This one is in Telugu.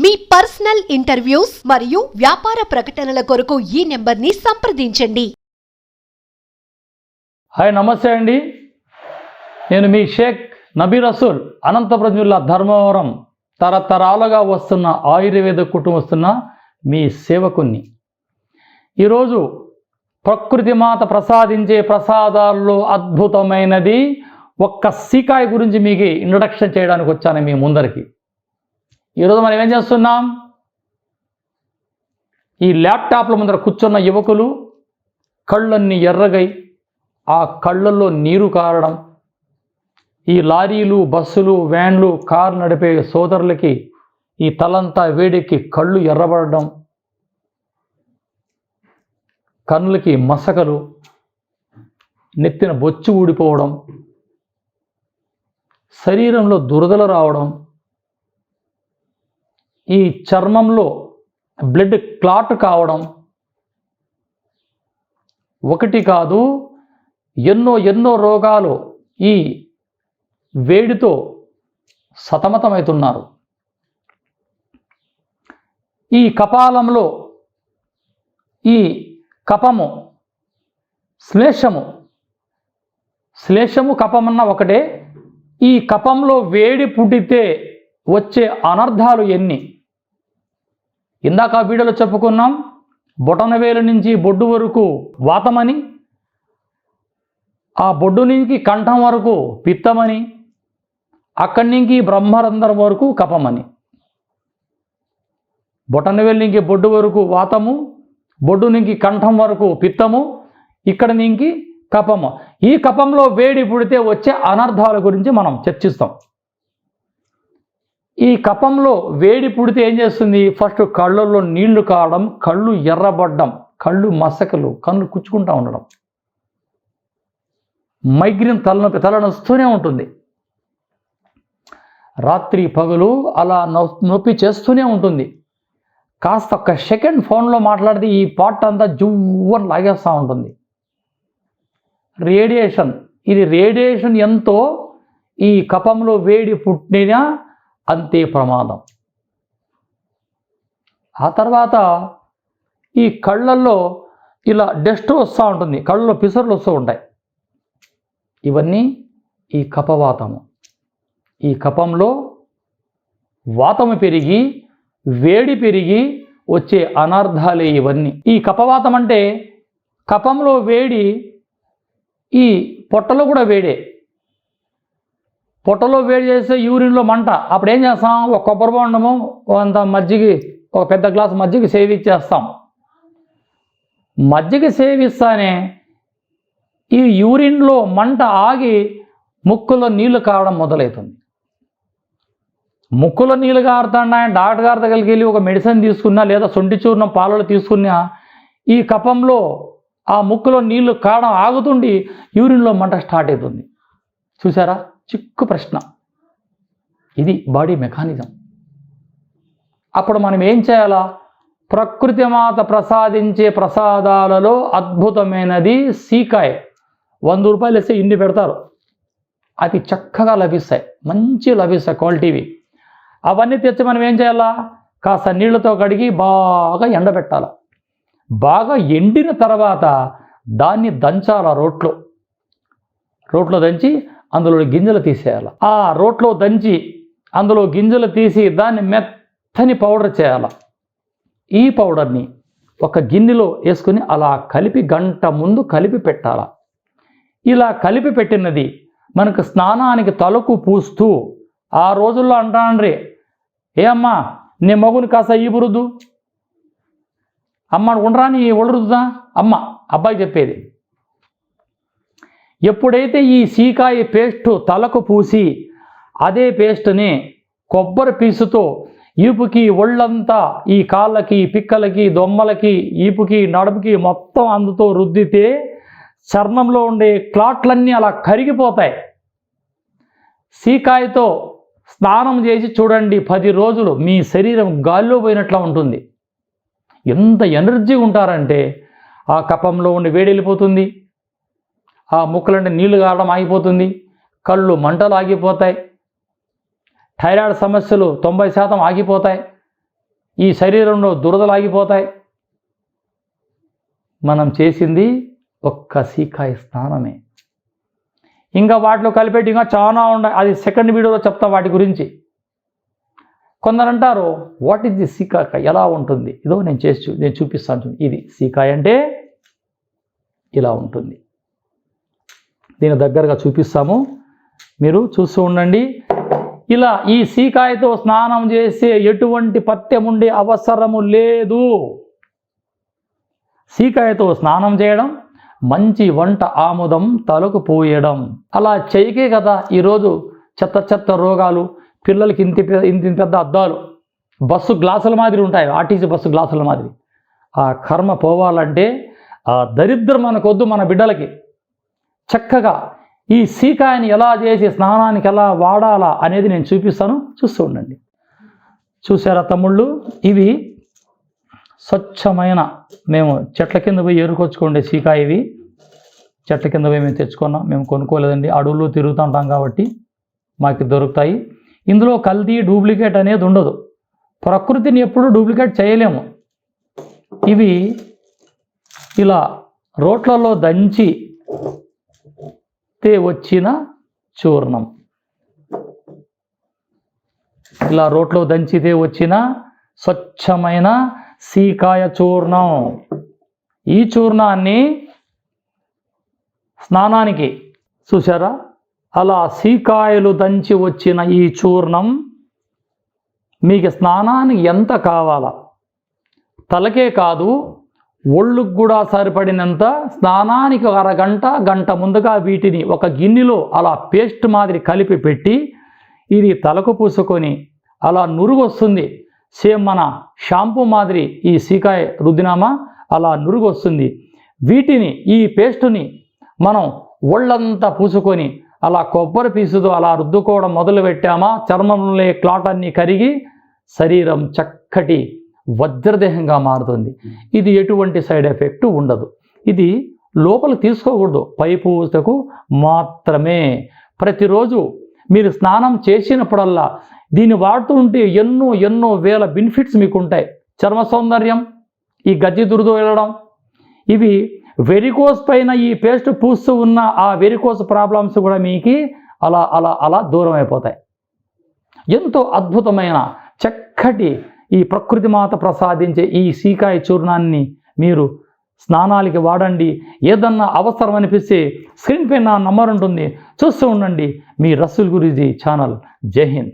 మీ పర్సనల్ ఇంటర్వ్యూస్ మరియు వ్యాపార ప్రకటనల కొరకు ఈ నెంబర్ని సంప్రదించండి. హాయ్, నమస్తే అండి. నేను మీ షేక్ నబీ రసూల్, అనంతపురం జిల్లా ధర్మవరం తరతరాలుగా వస్తున్న ఆయుర్వేద కుటుంబస్తున్న మీ సేవకుని. ఈరోజు ప్రకృతి మాత ప్రసాదించే ప్రసాదాల్లో అద్భుతమైనది ఒక్క సీకాయ గురించి మీకు ఇంట్రడక్షన్ చేయడానికి వచ్చాను మీ ముందరికి. ఈరోజు మనం ఏం చేస్తున్నాం? ఈ ల్యాప్టాప్ల ముందర కూర్చున్న యువకులు కళ్ళన్నీ ఎర్రగై ఆ కళ్ళల్లో నీరు కారడం, ఈ లారీలు, బస్సులు, వ్యాన్లు, కారు నడిపే సోదరులకి ఈ తలంతా వేడెక్కి కళ్ళు ఎర్రబడడం, కన్నులకి మసకలు, నెత్తిన బొచ్చు ఊడిపోవడం, శరీరంలో దురదలు రావడం, ఈ చర్మంలో బ్లడ్ క్లాట్ కావడం, ఒకటి కాదు ఎన్నో రోగాలు ఈ వేడితో సతమతమవుతున్నారు. ఈ కపాలంలో ఈ కపము, శ్లేషము కపమన్న ఒకటే. ఈ కపంలో వేడి పుట్టితే వచ్చే అనర్థాలు ఎన్ని? ఇందాక ఆ వీడియోలో చెప్పుకున్నాం. బొటనవేలు నుంచి బొడ్డు వరకు వాతమని, ఆ బొడ్డు నుంచి కంఠం వరకు పిత్తమని, అక్కడి నుంచి బ్రహ్మరంధ్రం వరకు కపమని. బొటనవేలు నుంచి బొడ్డు వరకు వాతము, బొడ్డు నుంచి కంఠం వరకు పిత్తము, ఇక్కడ నుంచి కపము. ఈ కపంలో వేడి పుడితే వచ్చే అనర్థాల గురించి మనం చర్చిస్తాం. ఈ కపంలో వేడి పుడితే ఏం చేస్తుంది? ఫస్ట్ కళ్ళల్లో నీళ్లు కావడం, కళ్ళు ఎర్రబడ్డం, కళ్ళు మసకలు, కళ్ళు కుచ్చుకుంటూ ఉండడం, మైగ్రేన్ తలనొస్తూనే ఉంటుంది. రాత్రి పగలు అలా నొప్పి చేస్తూనే ఉంటుంది. కాస్త ఒక్క సెకండ్ ఫోన్లో మాట్లాడితే ఈ పార్ట్ అంతా జువ్వని లాగేస్తూ ఉంటుంది. రేడియేషన్ ఎంతో ఈ కపంలో వేడి పుట్టినా అంతే ప్రమాదం. ఆ తర్వాత ఈ కళ్ళల్లో ఇలా డస్ట్ వస్తూ ఉంటుంది, కళ్ళలో పిసర్లు వస్తూ ఉంటాయి. ఇవన్నీ ఈ కపవాతము. ఈ కపంలో వాతము పెరిగి వేడి పెరిగి వచ్చే అనర్థాలే ఇవన్నీ. ఈ కపవాతం అంటే కపంలో వేడి, ఈ పొట్టలో కూడా వేడే. పొట్టలో వేడి చేస్తే యూరిన్లో మంట. అప్పుడు ఏం చేస్తాం? ఒక కొబ్బరి బొండము, అంత మజ్జిగ, ఒక పెద్ద గ్లాసు మజ్జిగ సేవించేస్తాం. మజ్జిగ సేవిస్తానే ఈ యూరిన్లో మంట ఆగి ముక్కులో నీళ్లు కావడం మొదలవుతుంది. ముక్కులో నీళ్ళు కారుతాండా డాక్టర్ గారి దగ్గరికి వెళ్ళి ఒక మెడిసిన్ తీసుకున్నా, లేదా సొంటి చూర్ణం పాలలో తీసుకున్నా ఈ కపంలో ఆ ముక్కులో నీళ్లు కావడం ఆగుతుండి యూరిన్లో మంట స్టార్ట్ అవుతుంది. చూసారా? చిక్కు ప్రశ్న. ఇది బాడీ మెకానిజం. అప్పుడు మనం ఏం చేయాలా? ప్రకృతి మాత ప్రసాదించే ప్రసాదాలలో అద్భుతమైనది సీకాయ. 100 రూపాయలు వేస్తే ఇన్ని పెడతారు. అవి చక్కగా లభిస్తాయి, మంచి లభిస్తాయి, క్వాలిటీవి. అవన్నీ తెచ్చి మనం ఏం చేయాలా? కాస్త నీళ్లతో కడిగి బాగా ఎండబెట్టాలి. బాగా ఎండిన తర్వాత దాన్ని దంచాల. రోట్లో దంచి అందులో గింజలు తీసేయాలి. ఆ రోట్లో దంచి అందులో గింజలు తీసి దాన్ని మెత్తని పౌడర్ చేయాలి. ఈ పౌడర్ని ఒక గిన్నెలో వేసుకుని అలా కలిపి గంట ముందు కలిపి పెట్టాలి. ఇలా కలిపి పెట్టినది మనకు స్నానానికి తలకు పూస్తూ, ఆ రోజుల్లో అంటాండ్రి, ఏ అమ్మా నీ మగుని కాస్త ఈ బురుద్దు, అమ్మ ఉండరా నీ ఒళ్ళరుద్దా అమ్మ, అబ్బాయి చెప్పేది. ఎప్పుడైతే ఈ సీకాయ పేస్ట్ తలకు పూసి అదే పేస్ట్ని కొబ్బరి పీసుతో ఈపుకి, ఒళ్ళంతా, ఈ కాళ్ళకి, పిక్కలకి, దొమ్మలకి, ఈపుకి, నడుముకి మొత్తం అందుతో రుద్దితే చర్మంలో ఉండే క్లాట్లన్నీ అలా కరిగిపోతాయి. సీకాయతో స్నానం చేసి చూడండి, 10 రోజులు మీ శరీరం గాల్లో పోయినట్లా ఉంటుంది. ఎంత ఎనర్జీ ఉంటారంటే ఆ కపంలో ఉండి వేడి వెళ్ళిపోతుంది, ఆ ముక్కలంటే నీళ్లు కారడం ఆగిపోతుంది, కళ్ళు మంటలు ఆగిపోతాయి, థైరాయిడ్ సమస్యలు 90% ఆగిపోతాయి. ఈ శరీరంలో దురదలాగిపోతాయి. మనం చేసింది ఒక్క సీకాయ స్నానమే. ఇంకా వాటిలో కలిపేటి ఇంకా చాలా ఉన్నాయి, అది సెకండ్ వీడియోలో చెప్తా వాటి గురించి. కొందరు అంటారు వాట్ ఈజ్ ది సీకాయ, ఎలా ఉంటుంది? ఇదో నేను చూపిస్తాను. ఇది సీకాయ అంటే ఇలా ఉంటుంది. దీని దగ్గరగా చూపిస్తాము, మీరు చూస్తూ ఉండండి. ఇలా ఈ సీకాయతో స్నానం చేసే ఎటువంటి పథ్యం ఉండే అవసరము లేదు. సీకాయతో స్నానం చేయడం, మంచి వంట ఆముదం తలకు పోయడం, అలా చేయకే కదా ఈరోజు చెత్త రోగాలు, పిల్లలకి ఇంత పెద్ద అద్దాలు, బస్సు గ్లాసుల మాదిరి ఉంటాయి, ఆర్టీసీ బస్సు గ్లాసుల మాదిరి. ఆ కర్మ పోవాలంటే, ఆ దరిద్రం మనకొద్దు మన బిడ్డలకి. చక్కగా ఈ సీకాయని ఎలా చేసి స్నానానికి ఎలా వాడాలా అనేది నేను చూపిస్తాను, చూస్తూ ఉండండి. చూసారా తమ్ముళ్ళు, ఇవి స్వచ్ఛమైన, మేము చెట్ల కింద పోయి ఏరుకొచ్చుకోండి సీకాయ. ఇవి చెట్ల కింద పోయి మేము తెచ్చుకున్నాం, మేము కొనుక్కోలేదండి. అడవుల్లో తిరుగుతుంటాం కాబట్టి మాకు దొరుకుతాయి. ఇందులో కల్తీ, డూప్లికేట్ అనేది ఉండదు. ప్రకృతిని ఎప్పుడూ డూప్లికేట్ చేయలేము. ఇవి ఇలా రోట్లలో దంచి వచ్చిన చూర్ణం, ఇలా రోట్లో దంచితే వచ్చిన స్వచ్ఛమైన సీకాయ చూర్ణం. ఈ చూర్ణాన్ని స్నానానికి, చూసారా, అలా సీకాయలు దంచి వచ్చిన ఈ చూర్ణం మీకు స్నానానికి ఎంత కావాలా, తలకే కాదు ఒళ్ళుకు కూడా సరిపడినంత, స్నానానికి గంట ముందుగా వీటిని ఒక గిన్నెలో అలా పేస్ట్ మాదిరి కలిపి పెట్టి ఇది తలకు పూసుకొని అలా నురుగు వస్తుంది. సేమ్ మన షాంపూ మాదిరి ఈ సీకాయ రుద్దినామా అలా నురుగు వస్తుంది. వీటిని, ఈ పేస్టుని మనం ఒళ్ళంతా పూసుకొని అలా కొబ్బరి పీసుతో అలా రుద్దుకోవడం మొదలు పెట్టామా, చర్మంలో క్లాట్ అన్నీ కరిగి శరీరం చక్కటి వజ్రదేహంగా మారుతుంది. ఇది ఎటువంటి సైడ్ ఎఫెక్ట్ ఉండదు. ఇది లోపల తీసుకోకూడదు, పై పూసకు మాత్రమే. ప్రతిరోజు మీరు స్నానం చేసినప్పుడల్లా దీన్ని వాడుతూ ఉంటే ఎన్నో వేల బెనిఫిట్స్ మీకు ఉంటాయి. చర్మ సౌందర్యం, ఈ గజ్జి దురద వెళ్ళడం, ఇవి వెరికోస్ పైన ఈ పేస్ట్ పూస్తూ ఉన్న ఆ వెరికోస్ ప్రాబ్లమ్స్ కూడా మీకు అలా అలా అలా దూరం అయిపోతాయి. ఎంతో అద్భుతమైన చక్కటి ఈ ప్రకృతి మాత ప్రసాదించే ఈ సీకాయ చూర్ణాన్ని మీరు స్నానాలకి వాడండి. ఏదన్నా అవసరం అనిపిస్తే స్క్రీన్ పైన నంబర్ ఉంటుంది, చూస్తూ ఉండండి. మీ రసూల్ గురూజీ ఛానల్. జై హింద్.